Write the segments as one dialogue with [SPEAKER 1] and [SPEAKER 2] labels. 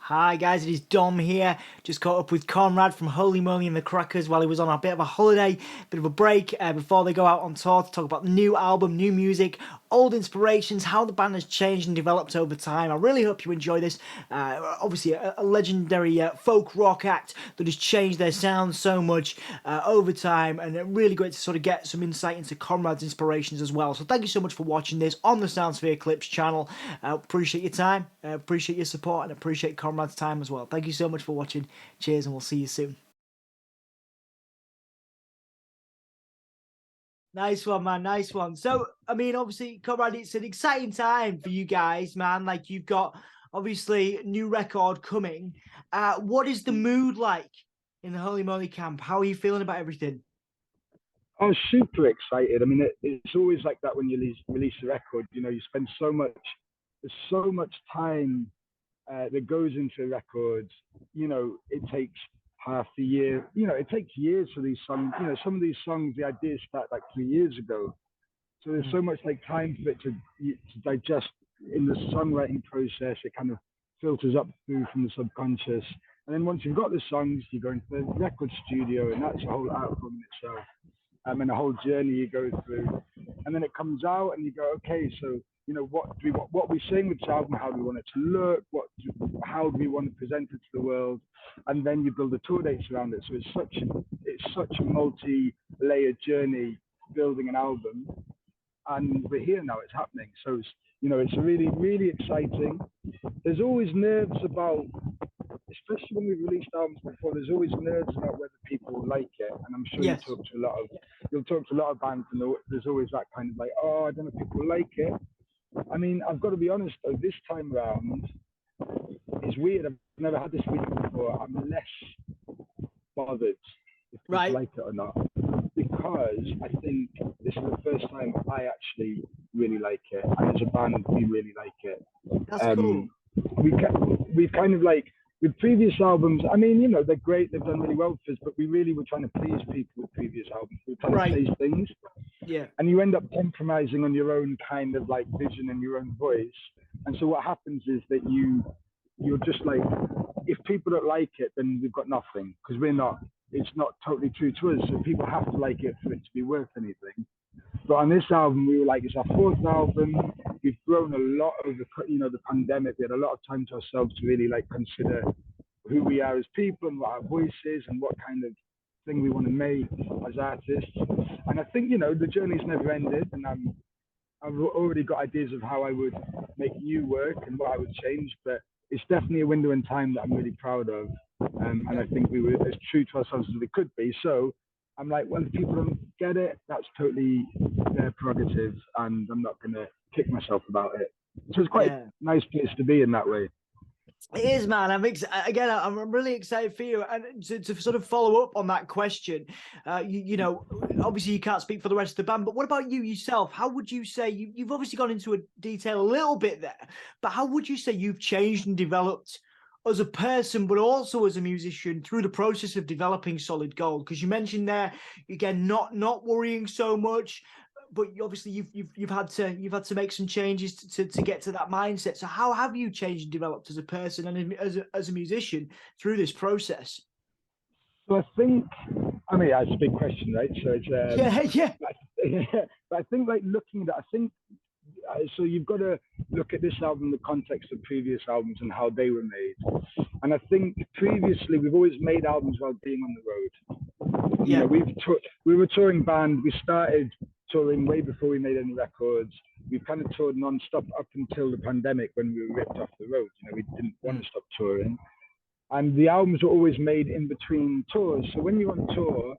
[SPEAKER 1] Hi guys, it is Dom here. Just caught up with Conrad from Holy Moly and the Crackers while he was on a bit of a holiday, bit of a break before they go out on tour to talk about the new album, new music, old inspirations, how the band has changed and developed over time. I really hope you enjoy this. Obviously, a legendary folk rock act that has changed their sound so much over time, and really great to sort of get some insight into Conrad's inspirations as well. So thank you so much for watching this on the Soundsphere Clips channel. Appreciate your time, appreciate your support, and appreciate Conrad's time as well. Thank you so much for watching. Cheers, and we'll see you soon. Nice one, man. Nice one. So, I mean, obviously, Conrad, it's an exciting time for you guys, man. Like, you've got obviously new record coming. What is the mood like in the Holy Moly camp? How are you feeling about everything?
[SPEAKER 2] I was super excited. I mean, it's always like that when you release a record. You know, you spend there's so much time that goes into records. You know, it takes half a year. You know, it takes years for these songs. You know, some of these songs, the ideas start like 3 years ago. So there's so much like time for it to digest in the songwriting process. It kind of filters up through from the subconscious. And then once you've got the songs, you go into the record studio, and that's a whole art form in itself. And a whole journey you go through, and then it comes out, and you go, okay, so you know what we sing with this album, how do we want it to look, how do we want to present it to the world, and then you build the tour dates around it. So it's such a multi-layered journey building an album, and we're here now. It's happening. So it's really exciting. There's always nerves about, especially when we've released albums before, there's always nerves about whether people will like it. And I'm sure
[SPEAKER 1] Yes.
[SPEAKER 2] you'll talk to a lot of bands, and there's always that kind of like, oh, I don't know if people will like it. I mean, I've got to be honest though, this time around, it's weird. I've never had this feeling before. I'm less bothered if people
[SPEAKER 1] Right.
[SPEAKER 2] like it or not, because I think this is the first time I actually really like it, and as a band, we really like it.
[SPEAKER 1] That's
[SPEAKER 2] Um,
[SPEAKER 1] cool.
[SPEAKER 2] we've kind of like, with previous albums, I mean, you know, they're great, they've done really well for us, but we really were trying to please people with previous albums. We were trying to
[SPEAKER 1] Right.
[SPEAKER 2] chase things,
[SPEAKER 1] Yeah.
[SPEAKER 2] and you end up compromising on your own kind of like vision and your own voice. And so what happens is that you're just like, if people don't like it, then we've got nothing, because it's not totally true to us. So people have to like it for it to be worth anything. But on this album, we were like, it's our fourth album. We've grown a lot over, the pandemic. We had a lot of time to ourselves to really like consider who we are as people and what our voice is and what kind of thing we want to make as artists. And I think, the journey's never ended. And I've already got ideas of how I would make new work and what I would change. But it's definitely a window in time that I'm really proud of. And I think we were as true to ourselves as we could be. So I'm like, well, if people don't get it, that's totally their prerogative, and I'm not going to kick myself about it. So it's quite a
[SPEAKER 1] Yeah.
[SPEAKER 2] nice place to be in that way.
[SPEAKER 1] It is, man. Again, I'm really excited for you, and to sort of follow up on that question. Obviously you can't speak for the rest of the band, but what about you yourself? How would you say you've obviously gone into a detail a little bit there, but how would you say you've changed and developed as a person, but also as a musician through the process of developing Solid Gold? Because you mentioned there again, not worrying so much, but obviously you've had to make some changes to get to that mindset. So how have you changed and developed as a person and as a musician through this process?
[SPEAKER 2] So I think, I mean, that's a big question, right? So it's,
[SPEAKER 1] Yeah.
[SPEAKER 2] but I think like looking at it, I think, so you've got to look at this album in the context of previous albums and how they were made. And I think previously we've always made albums while being on the road. You
[SPEAKER 1] Yeah.
[SPEAKER 2] know, we were a touring band. We started touring way before we made any records. We've kind of toured non-stop up until the pandemic, when we were ripped off the road. You know, we didn't want to stop touring. And the albums were always made in between tours. So when you're on tour,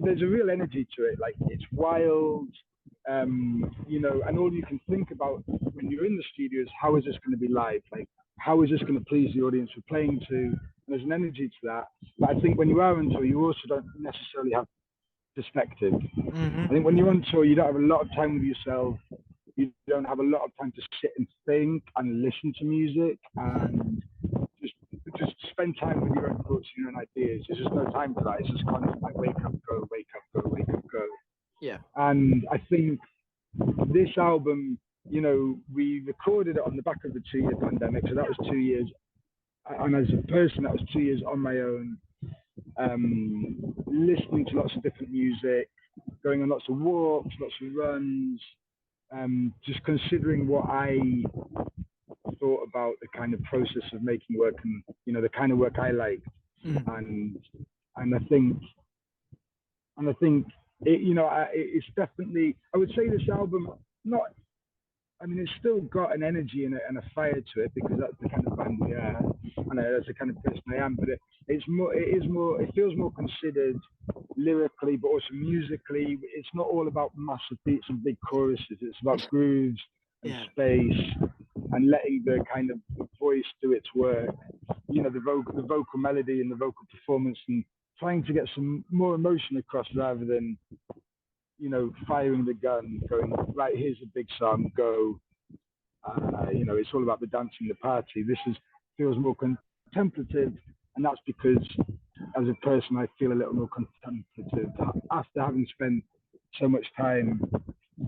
[SPEAKER 2] there's a real energy to it. Like, it's wild, and all you can think about when you're in the studio is, how is this going to be live? Like, how is this going to please the audience we're playing to? And there's an energy to that. But I think when you are on tour, you also don't necessarily have perspective.
[SPEAKER 1] Mm-hmm.
[SPEAKER 2] I think when you're on tour, you don't have a lot of time with yourself. You don't have a lot of time to sit and think and listen to music and just spend time with your own thoughts and your own ideas. There's just no time for that. It's just constant like, wake up, go, wake up, go, wake up, go.
[SPEAKER 1] Yeah.
[SPEAKER 2] And I think this album, we recorded it on the back of the 2-year pandemic, so that was 2 years and as a person, that was 2 years on my own, listening to lots of different music, going on lots of walks, lots of runs, just considering what I thought about the kind of process of making work and, you know, the kind of work I liked. And I think it, you know, it's definitely, I would say this album, not, I mean, it's still got an energy and a fire to it, because that's the kind of band we are, and that's the kind of person I am. But it feels more considered lyrically, but also musically. It's not all about massive beats and big choruses. It's about grooves and space, and letting the kind of voice do its work. You know, the vocal melody and the vocal performance, and trying to get some more emotion across rather than, you know, firing the gun, going, right, here's a big song, go. You know, it's all about the dancing, the party. This feels more contemplative, and that's because, as a person, I feel a little more contemplative after having spent so much time,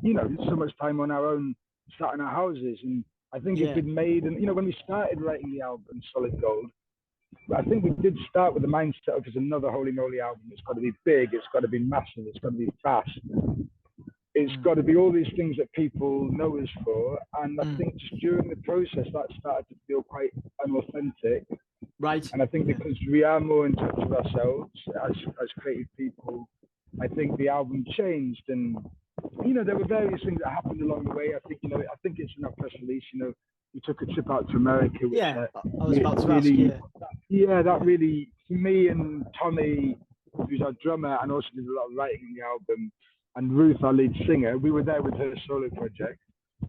[SPEAKER 2] you know, so much time on our own, sat in our houses. And I think it's been made, and, you know, when we started writing the album Solid Gold, I think we did start with the mindset of, it's another Holy Moly album. It's got to be big. It's got to be massive. It's got to be fast. It's got to be all these things that people know us for. And I think just during the process, that started to feel quite unauthentic.
[SPEAKER 1] Right.
[SPEAKER 2] And I think because we are more in touch with ourselves as creative people, I think the album changed. And, you know, there were various things that happened along the way. I think, you know, I think it's in our press release, you know, we took a trip out to America, which
[SPEAKER 1] I was about to ask,
[SPEAKER 2] that really, for me and Tommy, who's our drummer and also did a lot of writing on the album, and Ruth, our lead singer, we were there with her solo project,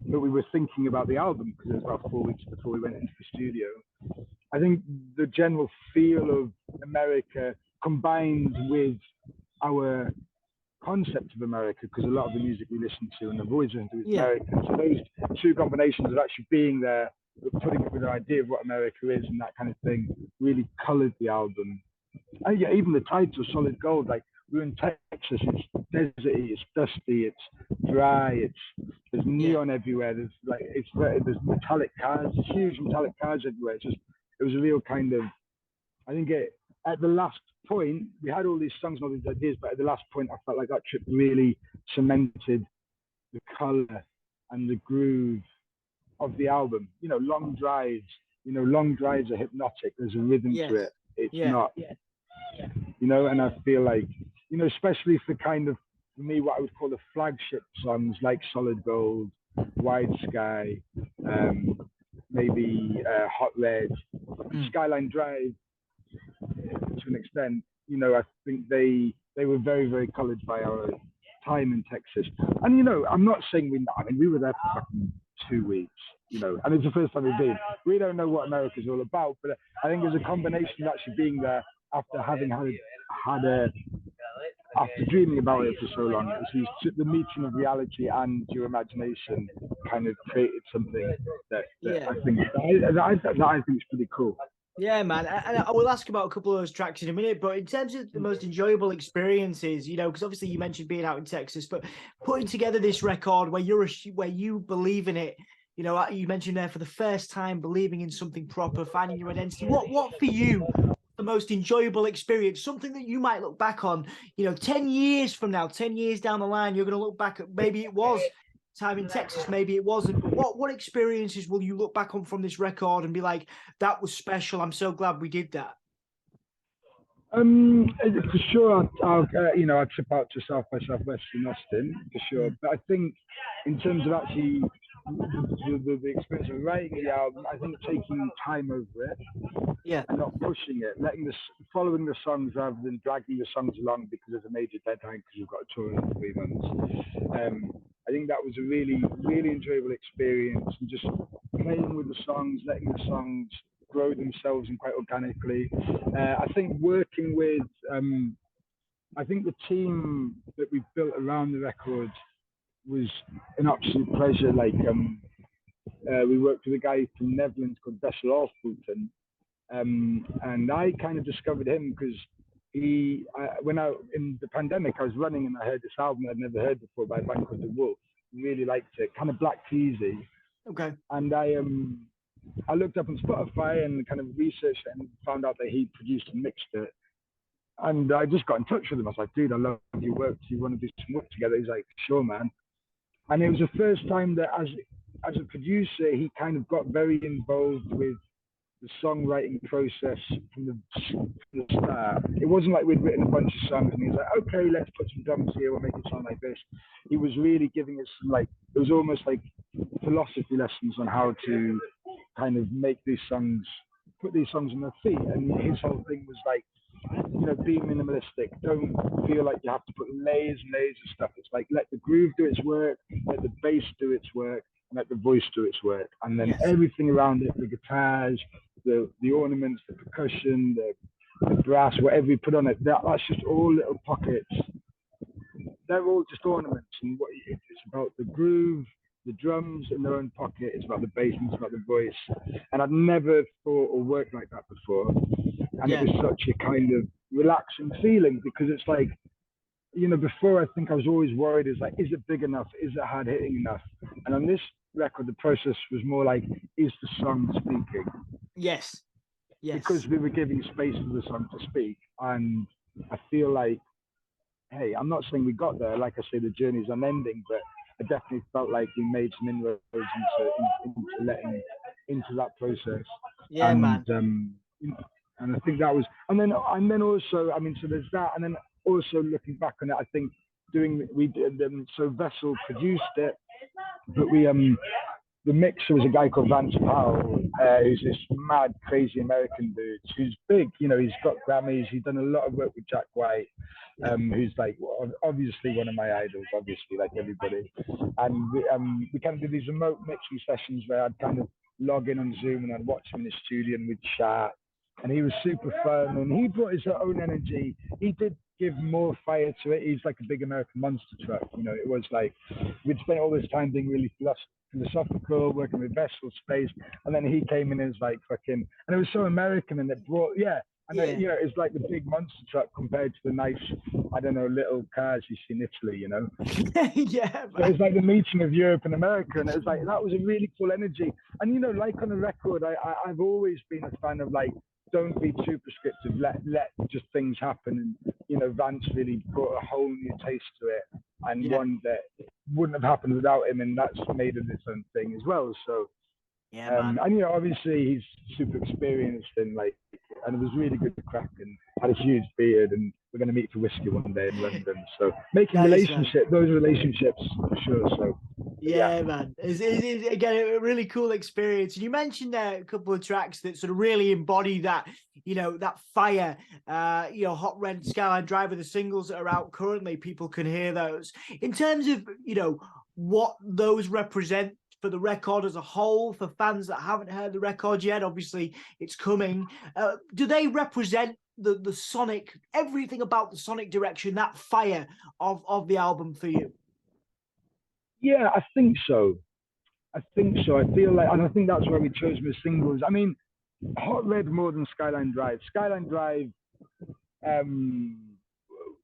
[SPEAKER 2] but we were thinking about the album because it was about 4 weeks before we went into the studio. I think the general feel of America combined with our concept of America, because a lot of the music we listen to and have always listened to is American. So those two combinations of actually being there, but putting it with an idea of what America is and that kind of thing, really coloured the album. And yeah, even the title, Solid Gold, like, we're in Texas, it's deserty, it's dusty, it's dry, there's neon everywhere, there's metallic cars, huge metallic cars everywhere. It was a real kind of, I think at the last point, we had all these songs and all these ideas, but at the last point, I felt like that trip really cemented the colour and the groove of the album. You know, long drives are hypnotic. There's a rhythm to it. It's not, you know, and I feel like, you know, especially for kind of, for me, what I would call the flagship songs like Solid Gold, Wide Sky, maybe Hot Red, Skyline Drive, to an extent, you know, I think they were very, very coloured by our time in Texas. And, you know, I'm not saying we were there for fucking 2 weeks, you know, and it's the first time we've been. We don't know what America's all about, but I think there's a combination of actually being there after having after dreaming about it for so long. It's the meeting of reality and your imagination kind of created something that I think is pretty cool.
[SPEAKER 1] Yeah, man. And I will ask about a couple of those tracks in a minute, but in terms of the most enjoyable experiences, you know, because obviously you mentioned being out in Texas, but putting together this record where you believe in it, you know, you mentioned there for the first time believing in something proper, finding your identity. What for you the most enjoyable experience? Something that you might look back on, you know, 10 years from now, 10 years down the line, you're going to look back at, maybe it was time in Texas, maybe it wasn't, but what experiences will you look back on from this record and be like, that was special, I'm so glad we did that?
[SPEAKER 2] For sure, I'd trip out to South by Southwest in Austin, for sure. But I think in terms of actually the experience of writing the album, I think taking time over it, and not pushing it, following the songs rather than dragging the songs along because there's a major deadline because we've got a tour in 3 months. I think that was a really, really enjoyable experience, and just playing with the songs, letting the songs grow themselves and quite organically. I think working with, I think the team that we built around the record was an absolute pleasure. Like, we worked with a guy from Netherlands called Wessel Oltheten, and I kind of discovered him because when in the pandemic, I was running and I heard this album I'd never heard before by a band called The Wolf. Really liked it, kind of Black Teasy.
[SPEAKER 1] Okay.
[SPEAKER 2] And I looked up on Spotify and kind of researched it and found out that he produced and mixed it. And I just got in touch with him. I was like, dude, I love your work. Do you want to do some work together? He's like, sure, man. And it was the first time that as a producer, he kind of got very involved with the songwriting process from the start. It wasn't like we'd written a bunch of songs and he was like, okay, let's put some drums here, we'll make it sound like this. He was really giving us some, like, it was almost like philosophy lessons on how to kind of make these songs, put these songs on their feet. And his whole thing was like, you know, be minimalistic. Don't feel like you have to put layers and layers of stuff. It's like, let the groove do its work, let the bass do its work, and let the voice do its work. And then everything around it, the guitars, the ornaments, the percussion, the brass, whatever you put on it, that's just all little pockets. They're all just ornaments. And what it's about the groove, the drums in their own pocket. It's about the bass and it's about the voice. And I'd never thought or worked like that before. And it was such a kind of relaxing feeling because it's like, you know, before I think I was always worried is like, is it big enough? Is it hard hitting enough? And on this record, the process was more like, is the song speaking?
[SPEAKER 1] Yes.
[SPEAKER 2] Because we were giving space for the song to speak. And I feel like, hey, I'm not saying we got there. Like I say, the journey's unending, but I definitely felt like we made some inroads into letting into that process.
[SPEAKER 1] Yeah,
[SPEAKER 2] and,
[SPEAKER 1] man.
[SPEAKER 2] And I think that was, and then also, I mean, so there's that, and then also looking back on it, I think we did, so Wessel produced it, but the mixer was a guy called Vance Powell, who's this mad, crazy American dude who's big. You know, he's got Grammys. He's done a lot of work with Jack White, who's like obviously one of my idols, obviously, like everybody. And we kind of did these remote mixing sessions where I'd kind of log in on Zoom and I'd watch him in the studio and we'd chat. And he was super fun and he brought his own energy. He did give more fire to it. He's like a big American monster truck. You know, it was like we'd spent all this time being really philosophical, working with Wessel space, and then he came in as like fucking, and it was so American, and it brought, you know, it's like the big monster truck compared to the nice, I don't know, little cars you see in Italy, you know. So it's like the meeting of Europe and America, and it was like that was a really cool energy. And you know, like on a record, I've always been a fan of like, don't be too prescriptive, let just things happen. And you know, Vance really brought a whole new taste to it, and one that wouldn't have happened without him, and that's made it its own thing as well. So and you know, obviously he's super experienced and like, and it was really good to crack, and had a huge beard, and we're going to meet for whiskey one day in London. So making those relationships for sure. So
[SPEAKER 1] yeah, man, it's again a really cool experience. You mentioned there a couple of tracks that sort of really embody that, you know, that fire. You know, Hot Red, Skyline Driver, the singles that are out currently, people can hear those. In terms of, you know, what those represent for the record as a whole, for fans that haven't heard the record yet, obviously it's coming. Do they represent the sonic, everything about the sonic direction, that fire of the album for you?
[SPEAKER 2] Yeah, I think so. I feel like, and I think that's why we chose them as singles. I mean, Hot Red more than Skyline Drive. Skyline Drive,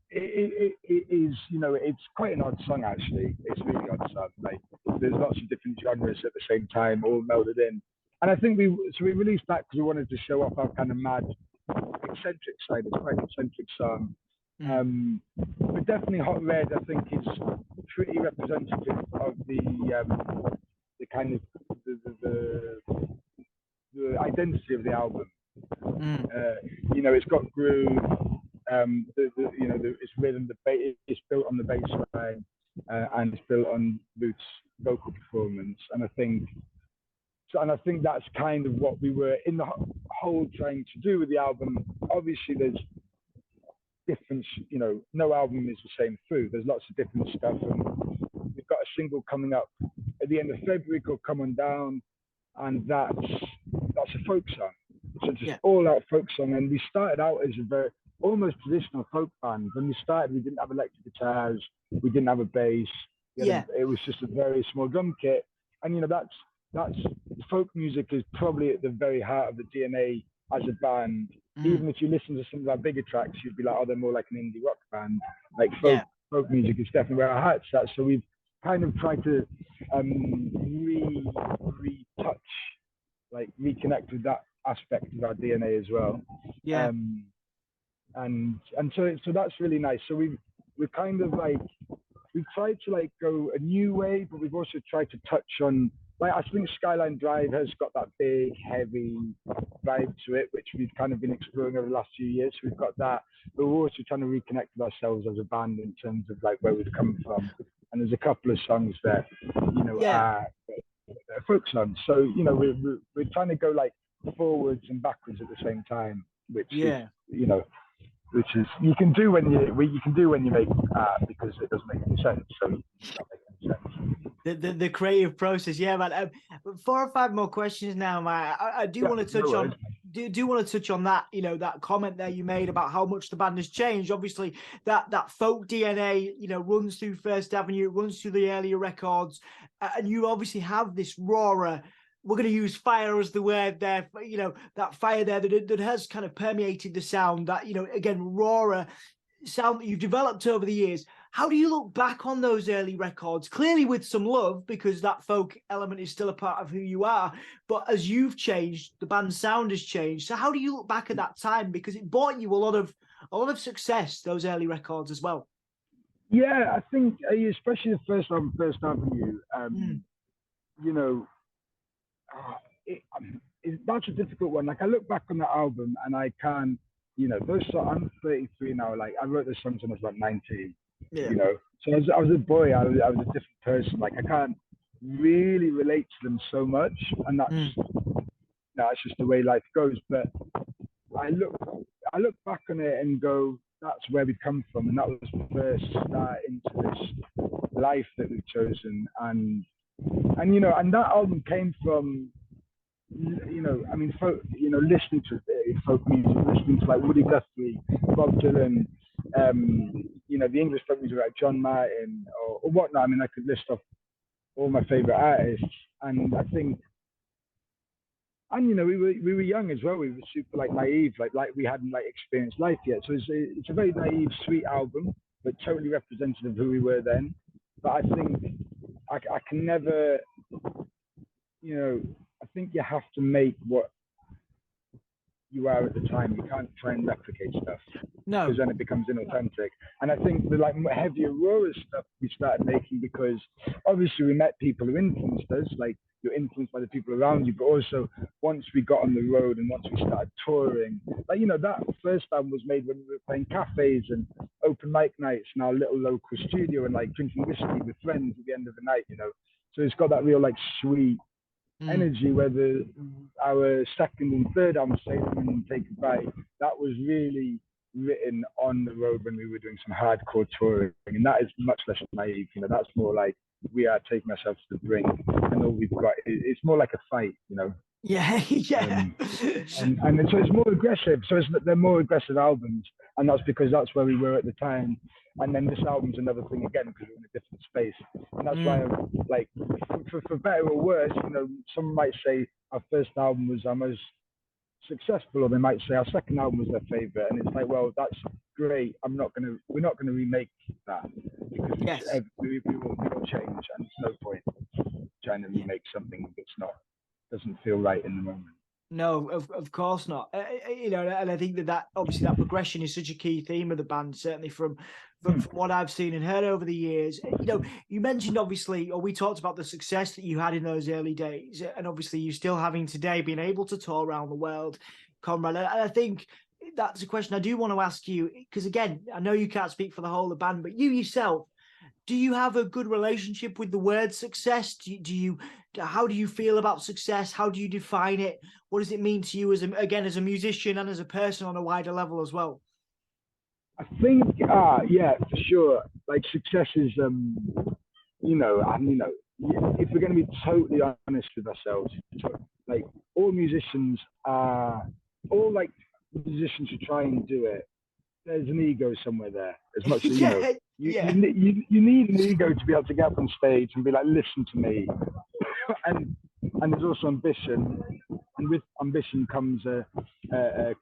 [SPEAKER 2] it is, you know, it's quite an odd song actually. It's a really odd song. Like, there's lots of different genres at the same time, all melded in. And I think we released that because we wanted to show off our kind of mad, eccentric side. It's quite an eccentric song. But definitely Hot Red, I think, is pretty representative of the kind of the identity of the album. You know, it's got groove. You know, it's rhythm. It's built on the bass line, and it's built on Boots' vocal performance. And I think that's kind of what we were in the whole trying to do with the album. Obviously, there's difference, you know, no album is the same food. There's lots of different stuff, and we've got a single coming up at the end of February called "Come On Down," and that's a folk song. So just all out folk song. And we started out as a very almost traditional folk band. When we started, we didn't have electric guitars, we didn't have a bass. It was just a very small drum kit. And you know, that's folk music is probably at the very heart of the DNA as a band. Even if you listen to some of our bigger tracks, you'd be like, oh, they're more like an indie rock band. Like folk music is definitely where our heart's at. So we've kind of tried to retouch like reconnect with that aspect of our DNA as well.
[SPEAKER 1] Yeah.
[SPEAKER 2] And so that's really nice. So we're kind of like, we've tried to like go a new way, but we've also tried to touch on, like, I think Skyline Drive has got that big, heavy vibe to it, which we've kind of been exploring over the last few years. So we've got that, but we're also trying to reconnect with ourselves as a band in terms of like where we've come from. And there's a couple of songs that, you know,
[SPEAKER 1] Yeah.
[SPEAKER 2] are folk songs. So, you know, we're trying to go like forwards and backwards at the same time, which is,
[SPEAKER 1] Yeah.
[SPEAKER 2] you know, which is you can do when you make art, because it doesn't make any sense. So it's not making sense.
[SPEAKER 1] The creative process, yeah, man. 4 or 5 more questions now, man. I do want to touch on want to touch on that, you know, that comment there you made about how much the band has changed. Obviously, that folk DNA, you know, runs through First Avenue, it runs through the earlier records, and you obviously have this rawer. We're going to use fire as the word there, you know, that fire there that has kind of permeated the sound, that, you know, again, rawer sound that you've developed over the years. How do you look back on those early records? Clearly with some love, because that folk element is still a part of who you are. But as you've changed, the band's sound has changed. So how do you look back at that time? Because it brought you a lot of success, those early records as well.
[SPEAKER 2] Yeah, I think especially the first album, First Avenue, you know, that's a difficult one. Like, I look back on that album and I can, you know, those songs, I'm 33 now. Like, I wrote those songs when I was about 19.
[SPEAKER 1] Yeah.
[SPEAKER 2] You know, so I was a boy. I was a different person. Like, I can't really relate to them so much, and that's just the way life goes. But I look back on it and go, that's where we've come from, and that was the first start into this life that we've chosen. And you know, and that album came from, you know, I mean, folk, you know, listening to folk music, listening to like Woody Guthrie, Bob Dylan, you know, the English folk music like John Martin or whatnot. I mean, I could list off all my favorite artists, and I think, and you know, we were young as well. We were super like naive, like we hadn't like experienced life yet. So it's a very naive, sweet album, but totally representative of who we were then. But I think I can never, you know, I think you have to make what you are at the time. You can't try and replicate stuff.
[SPEAKER 1] No,
[SPEAKER 2] because then it becomes inauthentic. And I think the like heavier, rawer stuff we started making because obviously we met people who influenced us, like you're influenced by the people around you, but also once we got on the road and once we started touring, like, you know, that first album was made when we were playing cafes and open mic nights in our little local studio and like drinking whiskey with friends at the end of the night, you know. So it's got that real like sweet energy, where our second and third album, Say Them and Take a Bite, that was really written on the road when we were doing some hardcore touring, and that is much less naive. You know, that's more like we are taking ourselves to the brink, and all we've got it's more like a fight. You know.
[SPEAKER 1] Yeah, yeah.
[SPEAKER 2] And so it's more aggressive. So they're more aggressive albums, and that's because that's where we were at the time. And then this album's another thing again because we're in a different space, and that's why, like, for better or worse, you know, some might say our first album was our most successful, or they might say our second album was their favorite, and it's like, well, that's great. We're not gonna remake that because we will change, and there's no point trying to remake something that's doesn't feel right in the moment.
[SPEAKER 1] No, of course not. You know, and I think that obviously that progression is such a key theme of the band, certainly from what I've seen and heard over the years. You know, you mentioned obviously, or we talked about the success that you had in those early days, and obviously you're still having today, being able to tour around the world, Conrad. And I think that's a question I do want to ask you, because again, I know you can't speak for the whole of the band, but you yourself, do you have a good relationship with the word success? How do you feel about success? How do you define it? What does it mean to you as a musician and as a person on a wider level as well?
[SPEAKER 2] I think, yeah, for sure. Like, success is, you know, if we're going to be totally honest with ourselves, like, all musicians who try and do it, there's an ego somewhere there. As much as, you know, you need an ego to be able to get up on stage and be like, listen to me. and there's also ambition, and with ambition comes a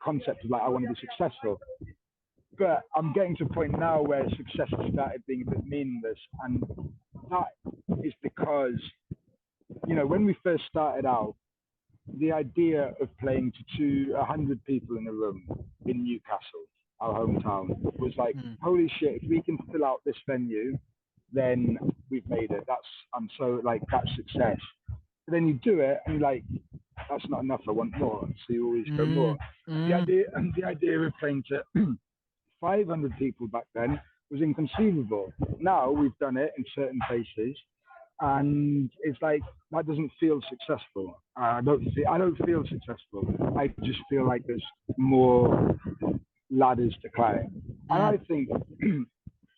[SPEAKER 2] concept of like, I want to be successful. But I'm getting to a point now where success has started being a bit meaningless, and that is because, you know, when we first started out, the idea of playing to 100 people in a room in Newcastle, our hometown, was like, holy shit, if we can fill out this venue, then we've made it. I'm so like, that's success. But then you do it and you're like, that's not enough, I want more. So you always go more. The idea of playing to 500 people back then was inconceivable. Now we've done it in certain places, and it's like that doesn't feel successful. I don't feel successful. I just feel like there's more ladders to climb, and I think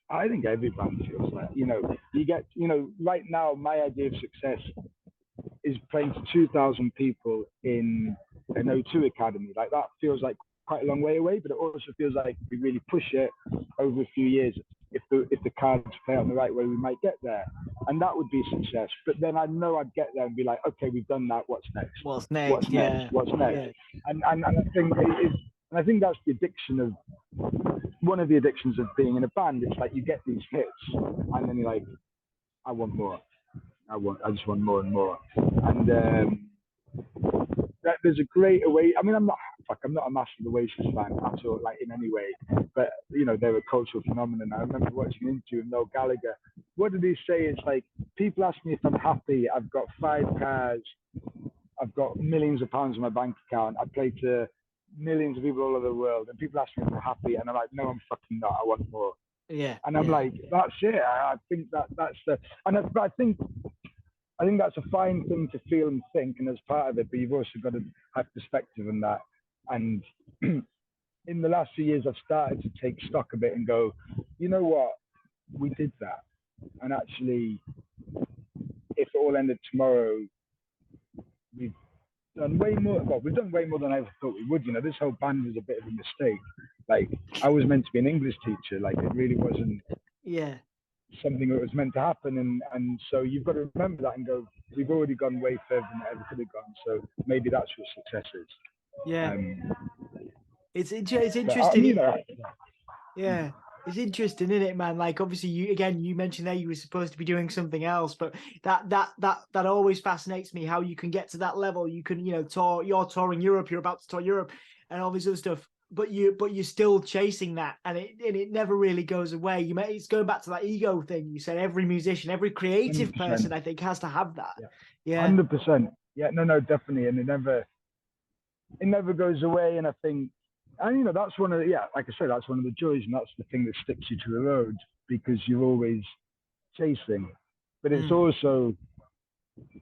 [SPEAKER 2] I think every band feels that. You get right now my idea of success is playing to 2,000 people in an O2 Academy. Like that feels like quite a long way away, but it also feels like if we really push it over a few years, if the cards play out the right way, we might get there, and that would be a success. But then I know I'd get there and be like, okay, we've done that. What's next?
[SPEAKER 1] What's next?
[SPEAKER 2] What's next? What's next? Yeah. And I think it is, and I think that's the addiction of one of the addictions of being in a band. It's like you get these hits, and then you're like, I want more. I just want more and more. And there's a great Oasis. I mean, I'm not a massive Oasis fan at all, like in any way. But they're a cultural phenomenon. I remember watching an interview with Noel Gallagher. What did he say? It's like, people ask me if I'm happy. I've got 5 cars. I've got millions of pounds in my bank account. I play to millions of people all over the world, and people ask me if I'm happy, and I'm like, no, I'm fucking not. I want more.
[SPEAKER 1] Yeah.
[SPEAKER 2] And I'm like, that's it. I think that's the. And I think that's a fine thing to feel and think, and as part of it, but you've also got to have perspective on that. And in the last few years, I've started to take stock of it and go, you know what, we did that. And actually, if it all ended tomorrow, we've done way more. Well, we've done way more than I ever thought we would. This whole band was a bit of a mistake. Like, I was meant to be an English teacher. Like, it really wasn't.
[SPEAKER 1] Yeah.
[SPEAKER 2] Something that was meant to happen, and so you've got to remember that and go, we've already gone way further than it ever could have gone, so maybe that's what success is.
[SPEAKER 1] It's interesting. Yeah, it's interesting, isn't it, man? Like, obviously, you mentioned there you were supposed to be doing something else, but that always fascinates me, how you can get to that level. You can tour. You're touring Europe. You're about to tour Europe, and all this other stuff. But you're still chasing that, and it never really goes away. It's going back to that ego thing. You said every musician, every creative
[SPEAKER 2] 100%.
[SPEAKER 1] person, I think, has to have that. Yeah.
[SPEAKER 2] 100%. Yeah, no, definitely, and it never goes away. And I think, and that's one of the, like I said, that's one of the joys, and that's the thing that sticks you to the road, because you're always chasing. But it's also,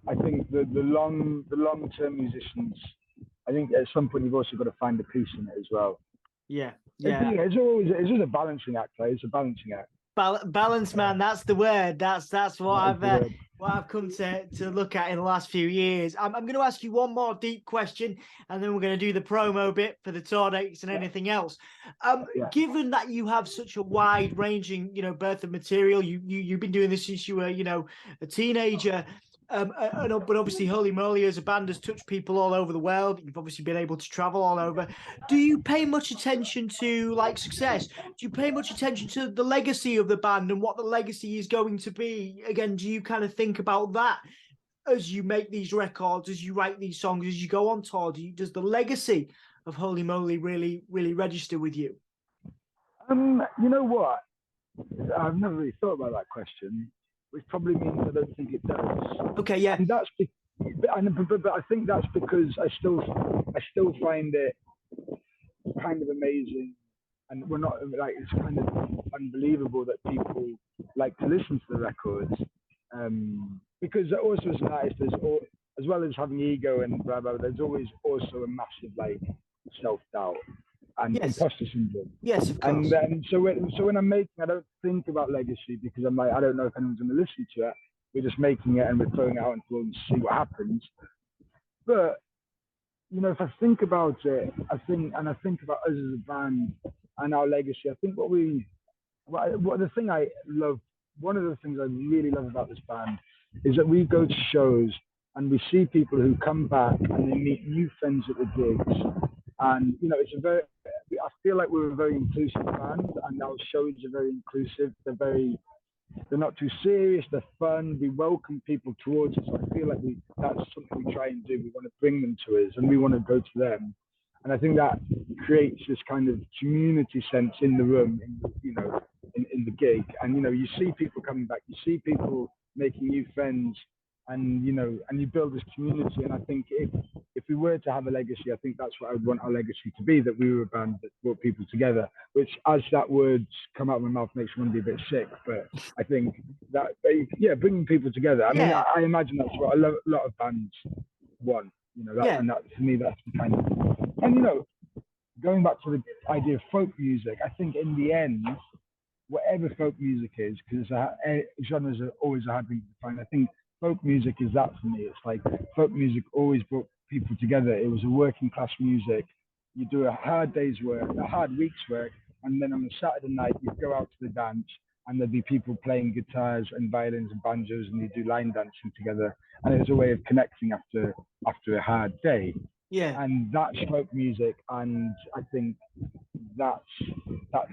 [SPEAKER 2] I think, the long-term musicians. I think at some point you've also got to find a peace in it as well.
[SPEAKER 1] Yeah.
[SPEAKER 2] It's just a balancing act. Right? It's a balancing act.
[SPEAKER 1] Balance, man. That's the word. That's what I've come to look at in the last few years. I'm going to ask you one more deep question, and then we're going to do the promo bit for the tour dates and anything else. Given that you have such a wide-ranging, breadth of material, you've been doing this since you were, a teenager. But obviously Holy Moly as a band has touched people all over the world. You've obviously been able to travel all over. Do you pay much attention to success? Do you pay much attention to the legacy of the band and what the legacy is going to be? Again, do you kind of think about that as you make these records, as you write these songs, as you go on tour? Does the legacy of Holy Moly really register with you?
[SPEAKER 2] You know what? I've never really thought about that question, which probably means I don't think it does.
[SPEAKER 1] Okay, yeah.
[SPEAKER 2] And that's but I think that's because I still find it kind of amazing, and we're not like, it's kind of unbelievable that people like to listen to the records, because also as an artist, as well as having ego and blah blah, there's always also a massive self-doubt and imposter syndrome.
[SPEAKER 1] Yes, of course.
[SPEAKER 2] And so when I'm making, I don't think about legacy, because I'm like, I don't know if anyone's going to listen to it. We're just making it and we're throwing it out into the world and see what happens. But if I think about it, I think about us as a band and our legacy. I think one of the things I really love about this band is that we go to shows and we see people who come back and they meet new friends at the gigs. And I feel like we're a very inclusive band, and our shows are very inclusive. They're very they're not too serious. They're fun. We welcome people towards us. I feel like that's something we try and do. We want to bring them to us, and we want to go to them. And I think that creates this kind of community sense in the room, in the gig. And you see people coming back. You see people making new friends, and you build this community. And I think if we were to have a legacy, I think that's what I would want our legacy to be, that we were a band that brought people together, which, as that word's come out of my mouth, makes me want to be a bit sick. But I think that, bringing people together. I mean, I imagine that's what a lot of bands want, and that, for me, that's the kind of, and going back to the idea of folk music, I think in the end, whatever folk music is, because genres are always a hard thing to define, I think folk music is that for me. It's like folk music always brought people together. It was a working class music. You do a hard day's work, a hard week's work, and then on a Saturday night you go out to the dance, and there'd be people playing guitars and violins and banjos, and you do line dancing together, and it was a way of connecting after a hard day.
[SPEAKER 1] Yeah.
[SPEAKER 2] And that's folk music, and I think that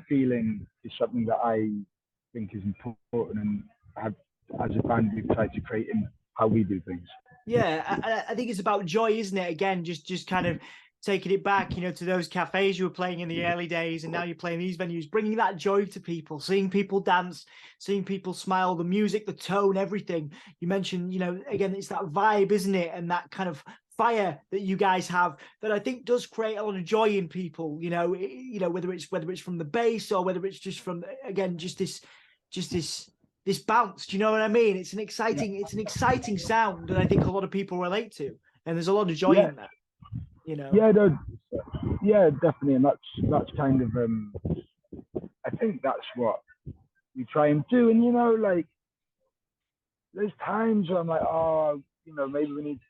[SPEAKER 2] feeling is something that I think is important, and as a band we've tried to create in how we do things.
[SPEAKER 1] Yeah, I think it's about joy, isn't it? Again, just kind of taking it back, to those cafes you were playing in the early days, and now you're playing these venues, bringing that joy to people, seeing people dance, seeing people smile, the music, the tone, everything. You mentioned, again, it's that vibe, isn't it? And that kind of fire that you guys have that I think does create a lot of joy in people, whether it's from the bass or whether it's just from, again, just this bounce. Do you know what I mean? It's an exciting sound that I think a lot of people relate to, and there's a lot of joy in that.
[SPEAKER 2] Yeah, definitely, and that's kind of I think that's what we try and do. And like, there's times where I'm like, maybe we need.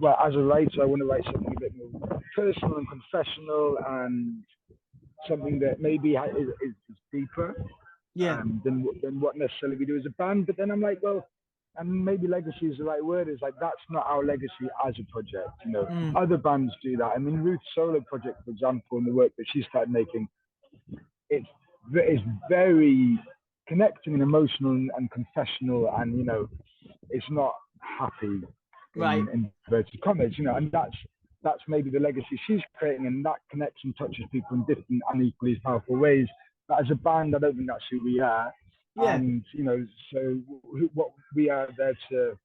[SPEAKER 2] Well, as a writer, I want to write something a bit more personal and confessional, and something that maybe is deeper than what necessarily we do as a band. But then I'm like, well, and maybe legacy is the right word. Is like, that's not our legacy as a project. Other bands do that. I mean, Ruth's solo project, for example, and the work that she started making, it's very connecting and emotional and confessional, and it's not happy.
[SPEAKER 1] Right.
[SPEAKER 2] In inverted commas, and that's maybe the legacy she's creating, and that connects and touches people in different and equally as powerful ways. But as a band, I don't think that's who we are. Yeah. And so what we are there to,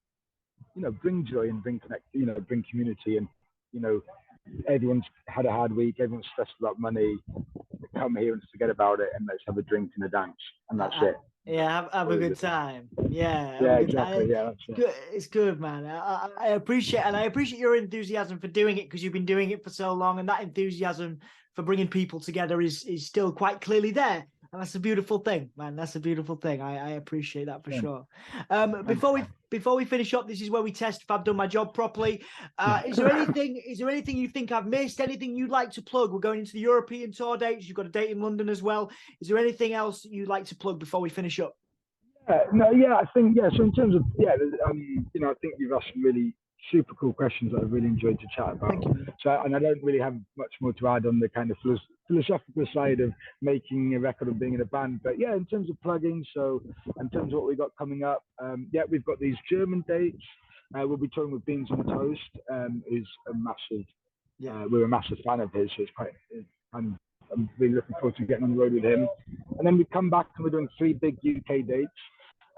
[SPEAKER 2] bring joy and bring bring community, and everyone's had a hard week, everyone's stressed about money. Come here and forget about it, and let's have a drink and a dance, and that's it.
[SPEAKER 1] Yeah, have a good time.
[SPEAKER 2] Yeah, exactly. Yeah, that's it.
[SPEAKER 1] It's good, man. I appreciate your enthusiasm for doing it, because you've been doing it for so long, and that enthusiasm for bringing people together is still quite clearly there. And that's a beautiful thing, man. That's a beautiful thing. I appreciate that for sure. Before we finish up, this is where we test if I've done my job properly. Is there anything you think I've missed? Anything you'd like to plug? We're going into the European tour dates. You've got a date in London as well. Is there anything else you'd like to plug before we finish up?
[SPEAKER 2] I think So in terms of I think you've asked some really super cool questions that I've really enjoyed to chat about. So, and I don't really have much more to add on the kind of philosophical side of making a record and being in a band. But yeah, in terms of plugging, so in terms of what we've got coming up, we've got these German dates. We'll be touring with Beans on Toast, who's a massive, we're a massive fan of his, so I'm really looking forward to getting on the road with him. And then we come back and we're doing 3 big UK dates.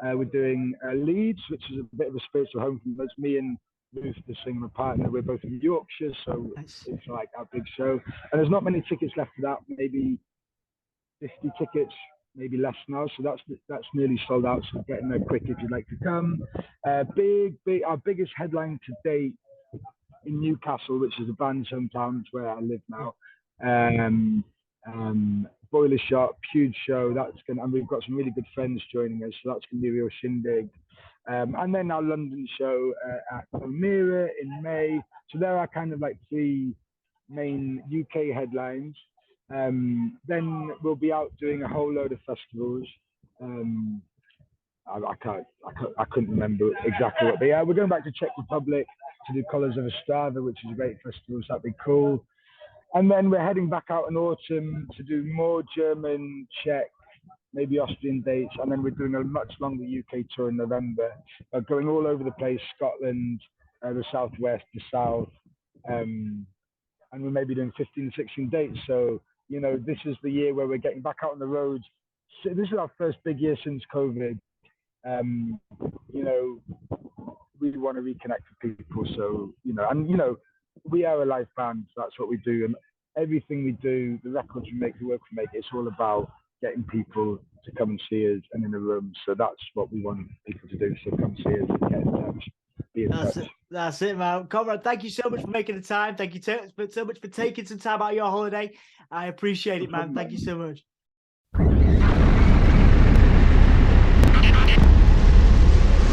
[SPEAKER 2] We're doing Leeds, which is a bit of a spiritual home for us. Me and Ruth, the singer, my partner, we're both in Yorkshire, so it's like our big show. And there's not many tickets left for that, maybe 50 tickets, maybe less now. So that's nearly sold out. So get in there quick if you'd like to come. Our biggest headline to date in Newcastle, which is a band's hometown, it's where I live now. Boiler Shop, huge show. And we've got some really good friends joining us, so that's gonna be a real shindig. And then our London show at O'Meara in May. So there are kind of like 3 main UK headlines. Then we'll be out doing a whole load of festivals. I couldn't remember exactly what they are. We're going back to Czech Republic to do Colours of Ostrava, which is a great festival, so that'd be cool. And then we're heading back out in autumn to do more German, Czech, maybe Austrian dates, and then we're doing a much longer UK tour in November, going all over the place, Scotland, the Southwest, the South, and we're maybe doing 15, 16 dates. So, you know, this is the year where we're getting back out on the road. So this is our first big year since COVID. You know, we want to reconnect with people. So, you know, and, you know, we are a live band. So that's what we do. And everything we do, the records we make, the work we make, it's all about getting people to come and see us and in a room. So that's what we want people to do. So come see us and get in touch. Be in touch.
[SPEAKER 1] That's it, man. Conrad, thank you so much for making the time. Thank you so much for taking some time out of your holiday. I appreciate it, man. Thank you so much.